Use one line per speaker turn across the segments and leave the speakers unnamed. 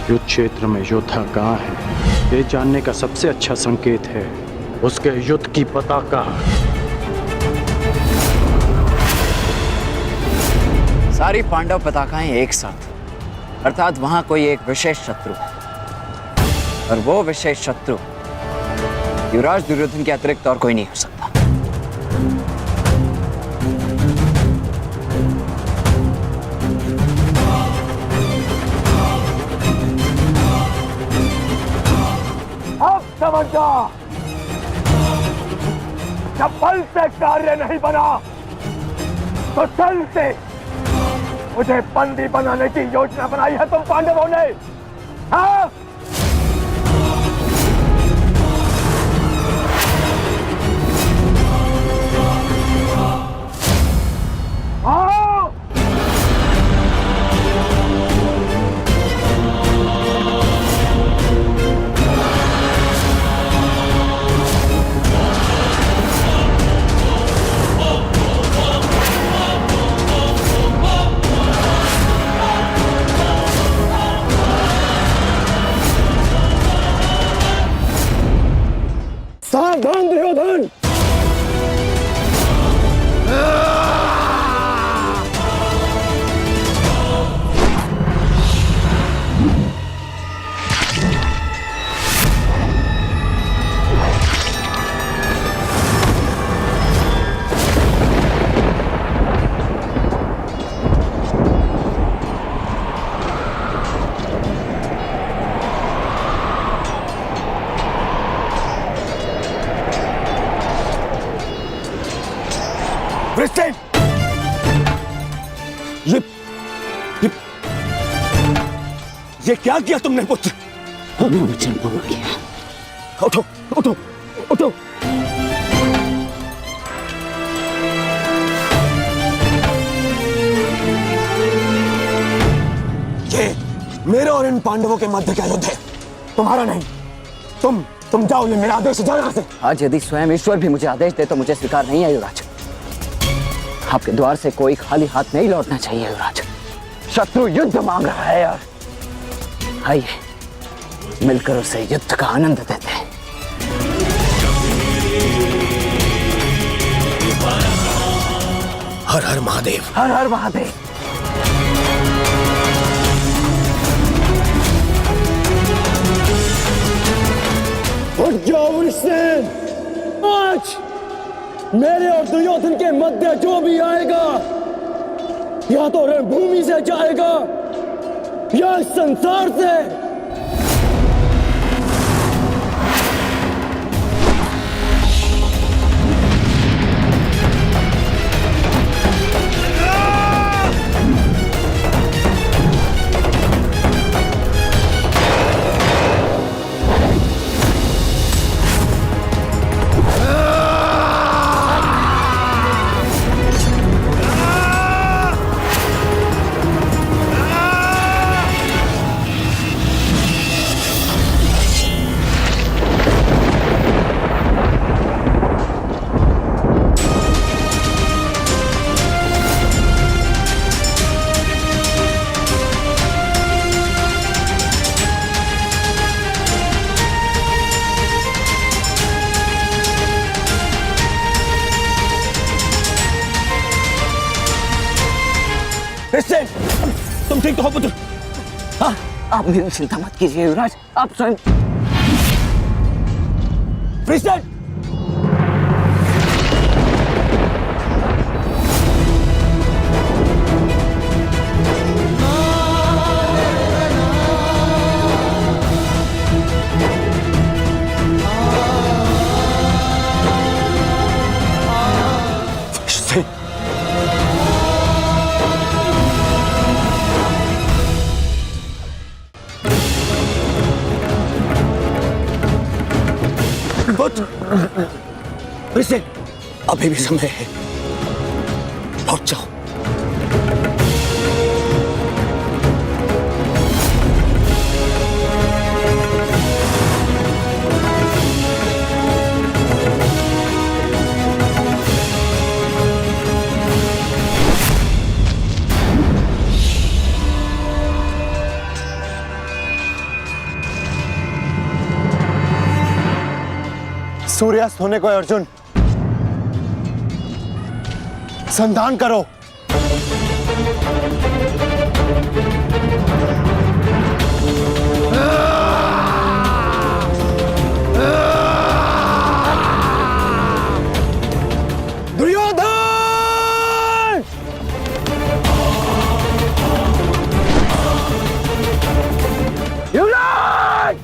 युद्ध क्षेत्र में योद्धा कहाँ है, ये जानने का सबसे अच्छा संकेत है उसके युद्ध की पताका।
सारी पांडव पताकाएं एक साथ, अर्थात वहां कोई एक विशेष शत्रु है, और वो विशेष शत्रु युवराज दुर्योधन के अतिरिक्त और कोई नहीं हो सकता।
अब समझ जा, जब बल से कार्य नहीं बना तो छल से मुझे बंदी बनाने की योजना बनाई है तुम पांडवों ने। हाँ? हाँ? सावधान दुर्योधन, ये क्या किया तुमने पुत्र?
हमने वचन पूर्ण किया।
उठो उठो उठो। ये मेरे और इन पांडवों के मध्य का युद्ध है, तुम्हारा नहीं। तुम जाओ, ये मेरा आदेश, जाओ यहाँ से।
आज यदि स्वयं ईश्वर भी मुझे आदेश दे तो मुझे स्वीकार नहीं है युवराज। आपके द्वार से कोई खाली हाथ नहीं लौटना चाहिए युवराज। शत्रु युद्ध मांग रहा है यार, आइए मिलकर उसे युद्ध का आनंद देते हैं।
हर हर महादेव,
हर हर महादेव।
उठ जाओ वृषसेन, आज मेरे और दुर्योधन के मध्य जो भी आएगा या तो रणभूमि से जाएगा या संसार से। तुम ठीक तो हो पुत्र?
हाँ, आप मेरी चिंता मत कीजिए युवराज, आप स्वयं।
वैसे अभी भी समय है, लौट जाओ। सूर्यास्त होने को है अर्जुन, संधान करो। दुर्योधन! युवराज!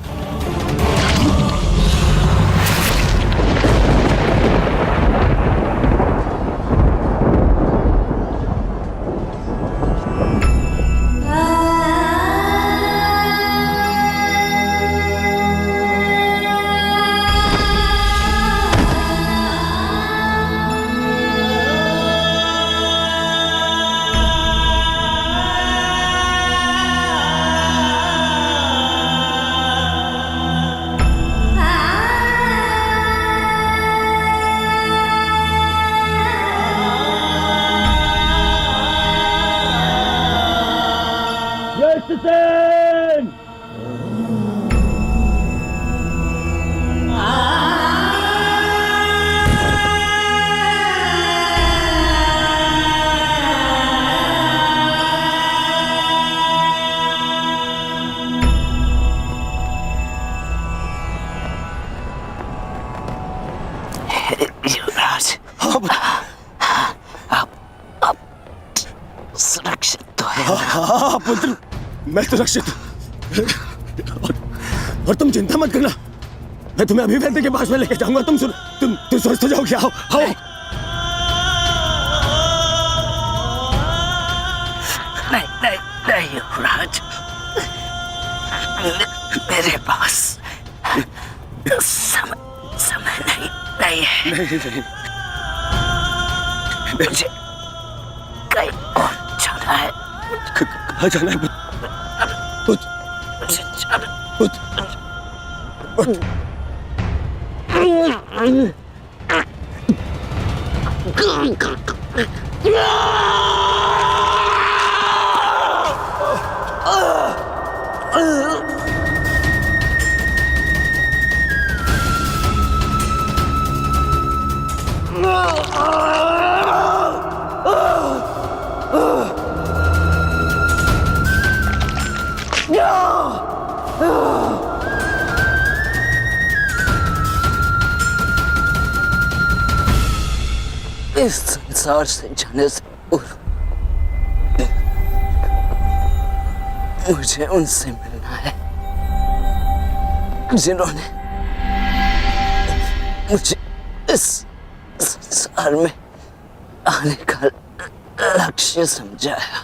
युवराज, आप सुरक्षित तो है ना?
हाँ पुत्र, मैं सुरक्षित हूँ। और तुम चिंता मत करना, मैं तुम्हें अभी वैद्य के पास में लेके जाऊंगा। तुम स्वस्थ हो जाओगे। आओ आओ।
नहीं युवराज, मेरे पास समय नहीं है। मुझे कहीं और जाना है।
कहाँ जाना है पुत्र?
मुझे जाना इस संसार से जाने से पूर्व मुझे उनसे मिलना है जिन्होंने मुझे इस संसार में आने का लक्ष्य समझाया।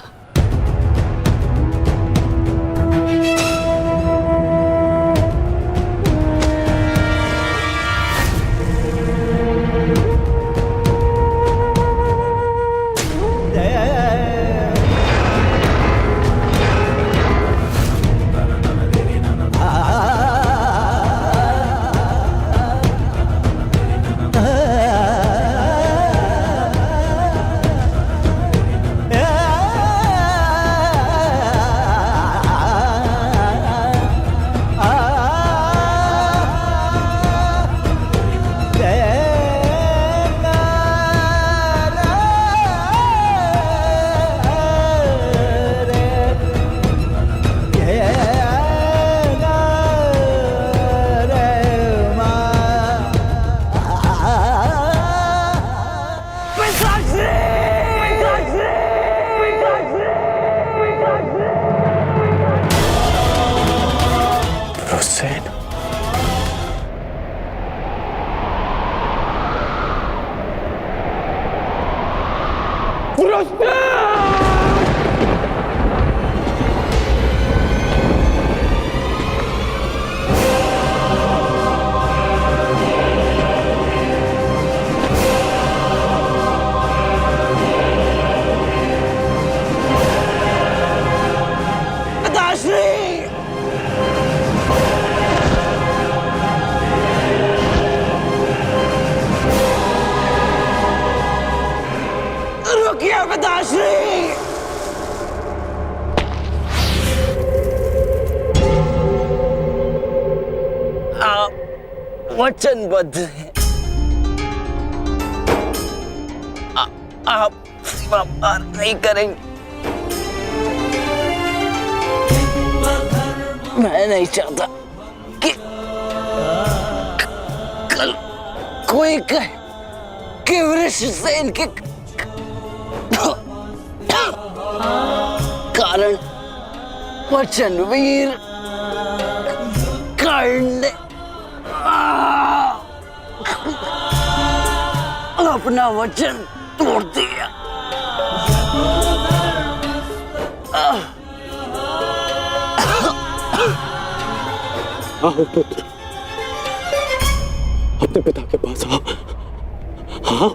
वचनबद्ध है आप सीमा पार नहीं करेंगे। मैं नहीं चाहता कि कल कोई कहे कि वृक्ष से इनके कारण वचनवीर कर्ण ने अपना वचन तोड़ दिया।
आओ पुत्र, अपने पिता के पास आओ। हाँ,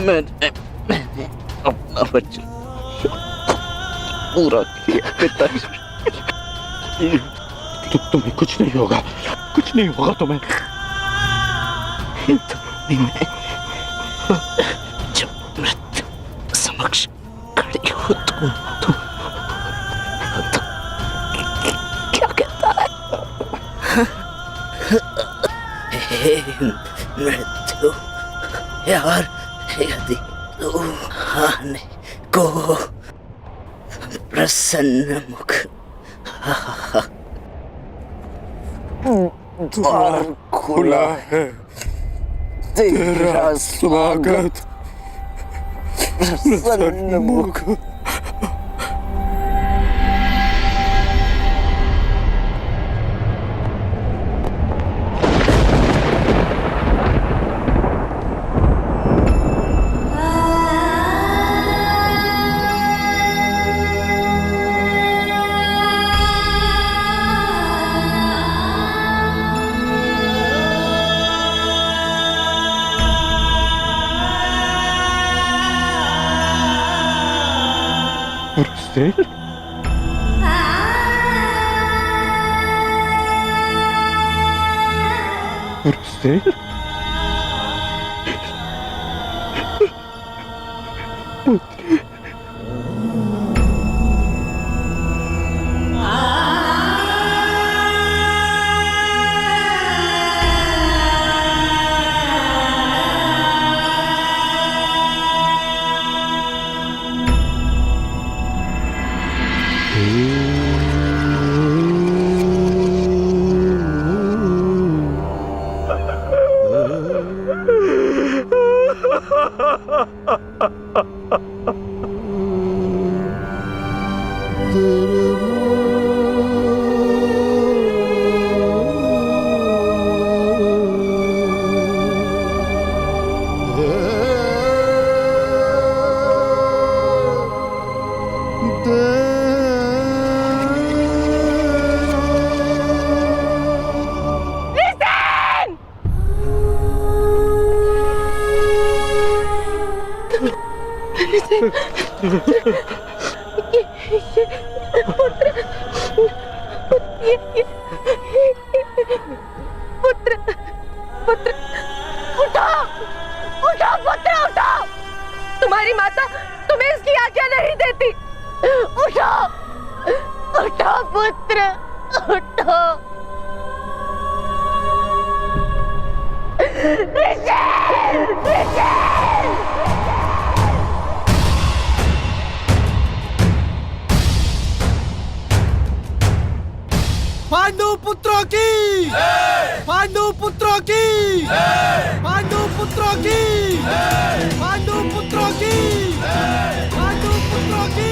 मैंने अपना वचन पूरा किया पिताजी।
तुम्हें कुछ नहीं होगा, कुछ नहीं होगा तुम्हें।
जब मृत्यु समक्ष खड़ी हो तो क्या कहता है? हे मृत्यु यार, यदि तू आने को प्रसन्न मुख द्वार खुला है, तेरा स्वागत प्रसन्न मुख।
पुत्र पुत्र उठो उठो पुत्र उठो, तुम्हारी माता तुम्हें इसकी आज्ञा नहीं देती। उठो उठो पुत्र उठो।
पांडु पुत्रों की पांडु पुत्रों की पांडु पुत्रों की पांडु पुत्रों की पांडु पुत्रों की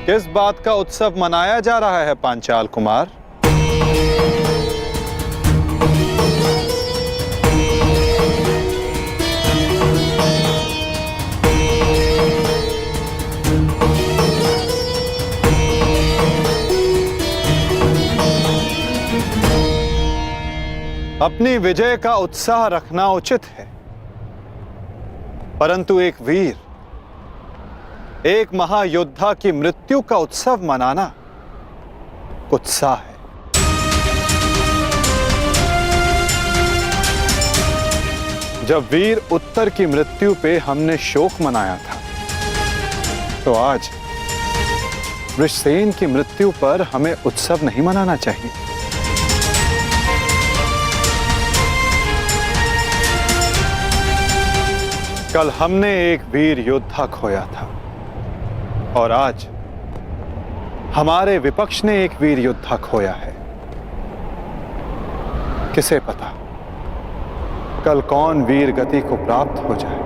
किस बात का उत्सव मनाया जा रहा है पांचाल कुमार? अपनी विजय का उत्साह रखना उचित है, परंतु एक वीर, एक महायोद्धा की मृत्यु का उत्सव मनाना उत्साह है। जब वीर उत्तर की मृत्यु पे हमने शोक मनाया था, तो आज वृषसेन की मृत्यु पर हमें उत्सव नहीं मनाना चाहिए। कल हमने एक वीर योद्धा खोया था और आज हमारे विपक्ष ने एक वीर योद्धा खोया है। किसे पता कल कौन वीर गति को प्राप्त हो जाए।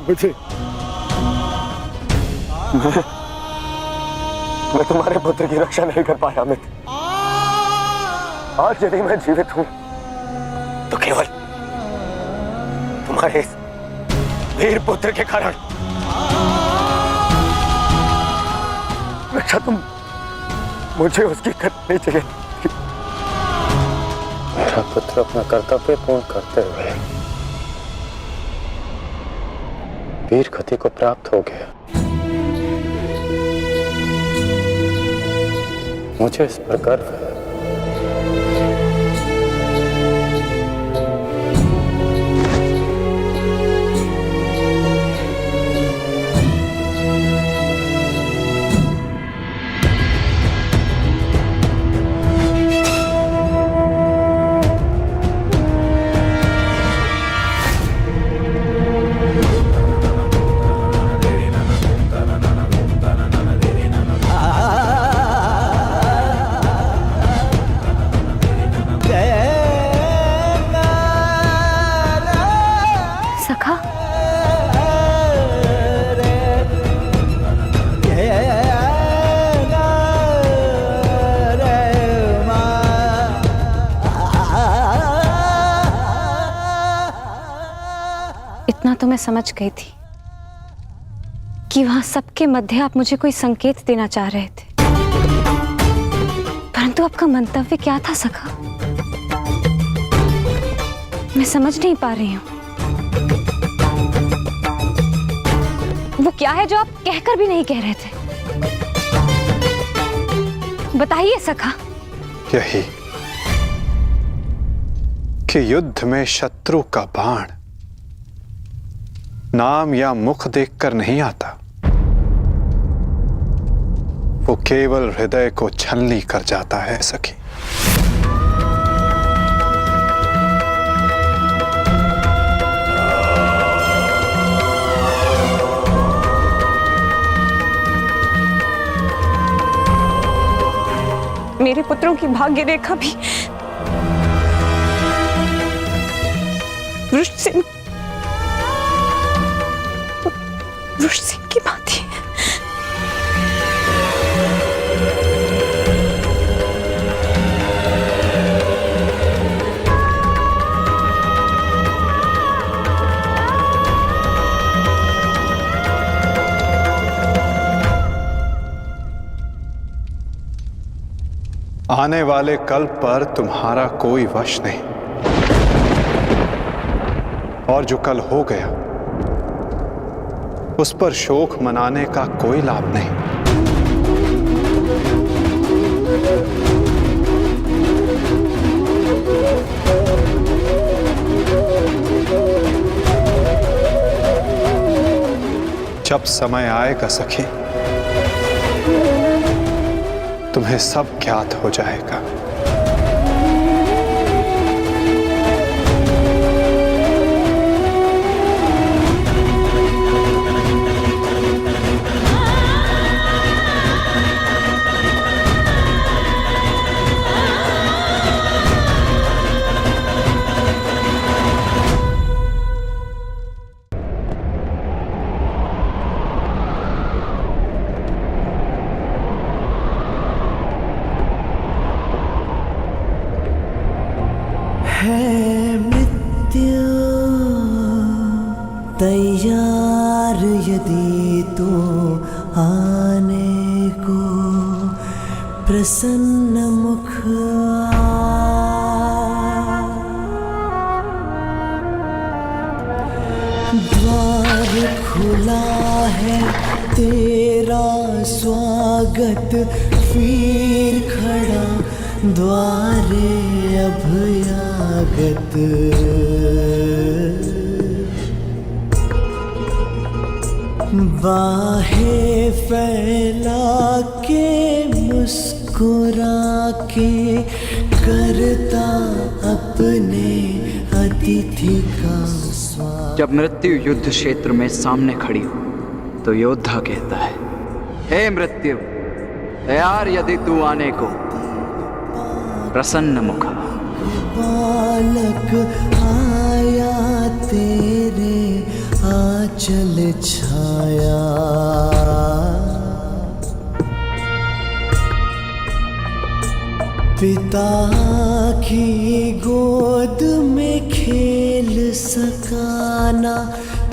मुझे मैं तुम्हारे पुत्र की रक्षा नहीं कर पाया मित्र। आज यदि मैं जीवित हूं तो केवल तुम्हारे इस वीर पुत्र के कारण। रक्षा तुम मुझे उसकी करनी चाहिए। मेरा पुत्र अपना कर्तव्य पूर्ण करते हुए वीर गति को प्राप्त हो गया। मुझे इस पर गर्व है।
इतना तो मैं समझ गई थी कि वहां सबके मध्य आप मुझे कोई संकेत देना चाह रहे थे, परंतु आपका मंतव्य क्या था सखा? मैं समझ नहीं पा रही हूं। वो क्या है जो आप कहकर भी नहीं कह रहे थे? बताइए सखा।
यही कि युद्ध में शत्रु का बाण नाम या मुख देखकर नहीं आता, वो केवल हृदय को छलनी कर जाता है सखी।
मेरे पुत्रों की भाग्य रेखा भी वृषसेन की भांति है।
आने वाले कल पर तुम्हारा कोई वश नहीं, और जो कल हो गया उस पर शोक मनाने का कोई लाभ नहीं। जब समय आएगा सखी, तुम्हें सब ज्ञात हो जाएगा।
है मृत्यु तैयार यदि तो आने को प्रसन्न मुख द्वार खुला है तेरा स्वागत, वीर खड़ा द्वारे अभयागत। बाहें फैला के मुस्कुरा के करता अपने अतिथि का स्वागत।
जब मृत्यु युद्ध क्षेत्र में सामने खड़ी हो तो योद्धा कहता है, हे मृत्यु, तैयार यदि तू आने को, प्रसन्न मुखा।
बालक आया तेरे आंचल छाया, पिता की गोद में खेल सकाना,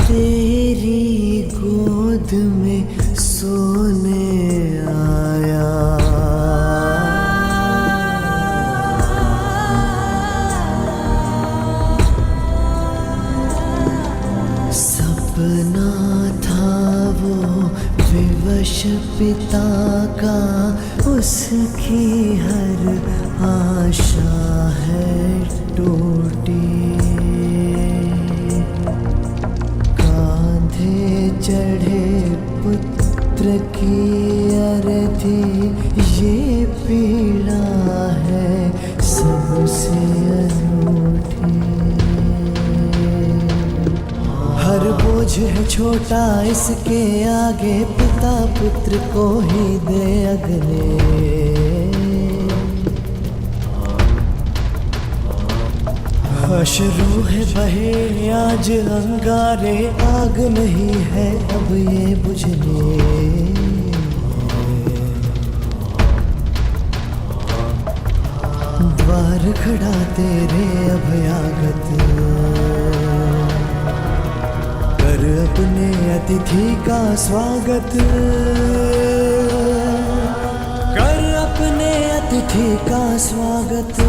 तेरी गोद में सोने आया। सपना था वो विवश पिता का, उसकी हर आशा है टूटी। कांधे चढ़े पुत्र की अर्थी, ये पीड़ा है सबसे अनूठी। हर बोझ है छोटा इसके आगे, पिता पुत्र को ही दे अगले। अश्रु है बहे आज अंगारे, आग नहीं है अब ये बुझने। द्वार खड़ा तेरे अभयागत, कर अपने अतिथि का स्वागत, कर अपने अतिथि का स्वागत।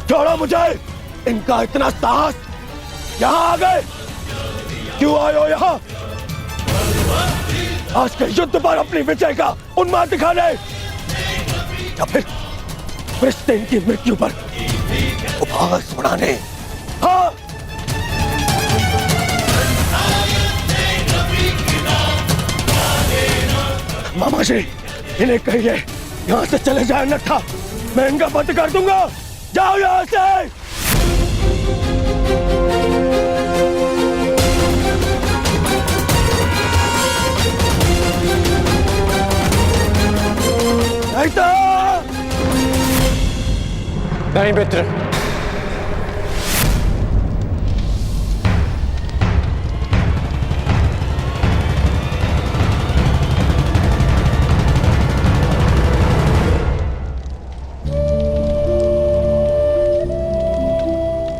छोड़ो मुझे। इनका इतना साहस, यहाँ आ गए, क्यों आए हो यहाँ? आज के युद्ध पर अपनी विजय का उन्माद दिखाने या फिर क्रिस्टेन की मृत्यु पर उपहास उड़ाने? हाँ, मामा जी, इन्हें कहिए यहाँ से चले जाए, अन्यथा मैं इनका वध कर दूंगा। जाओ यहाँ से।
नहीं मित्र,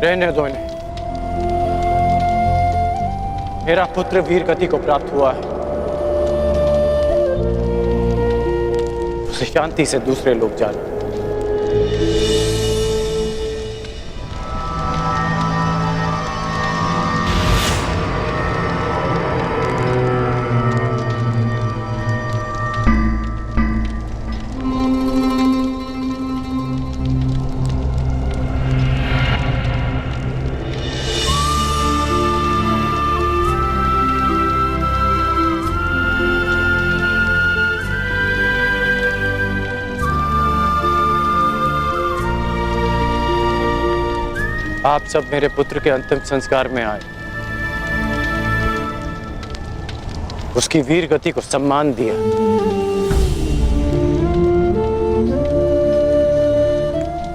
रहने दो इन्हें। मेरा पुत्र वीर गति को प्राप्त हुआ है, उसे शांति से दूसरे लोग जाने। आप सब मेरे पुत्र के अंतिम संस्कार में आए, उसकी वीर गति को सम्मान दिया।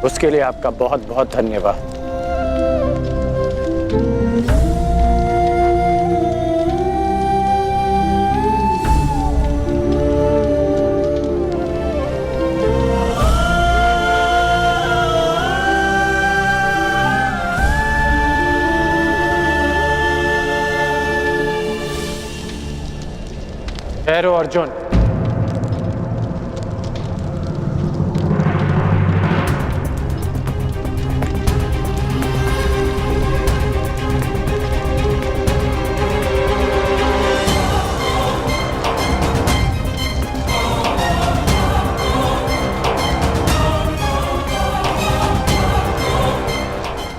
उसके लिए आपका बहुत बहुत धन्यवाद। ठहरो अर्जुन,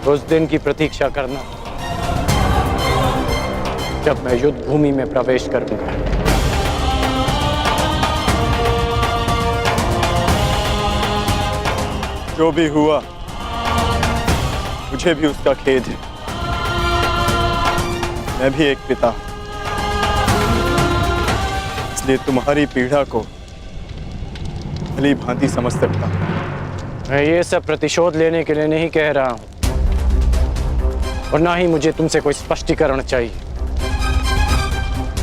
उस दिन की प्रतीक्षा करना जब मैं युद्ध भूमि में प्रवेश करूंगा।
जो भी हुआ, मुझे भी उसका खेद है। मैं भी एक पिता, इसलिए तुम्हारी पीड़ा को भली भांति समझ सकता हूं।
मैं ये सब प्रतिशोध लेने के लिए नहीं कह रहा हूं, और ना ही मुझे तुमसे कोई स्पष्टीकरण चाहिए,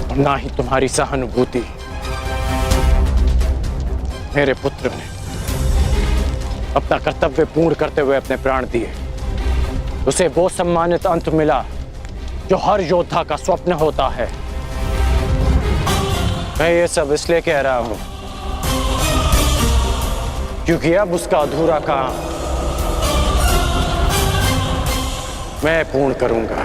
और ना ही तुम्हारी सहानुभूति। मेरे पुत्र ने अपना कर्तव्य पूर्ण करते हुए अपने प्राण दिए, उसे वो सम्मानित अंत मिला जो हर योद्धा का स्वप्न होता है। मैं ये सब इसलिए कह रहा हूं क्योंकि अब उसका अधूरा काम मैं पूर्ण करूंगा।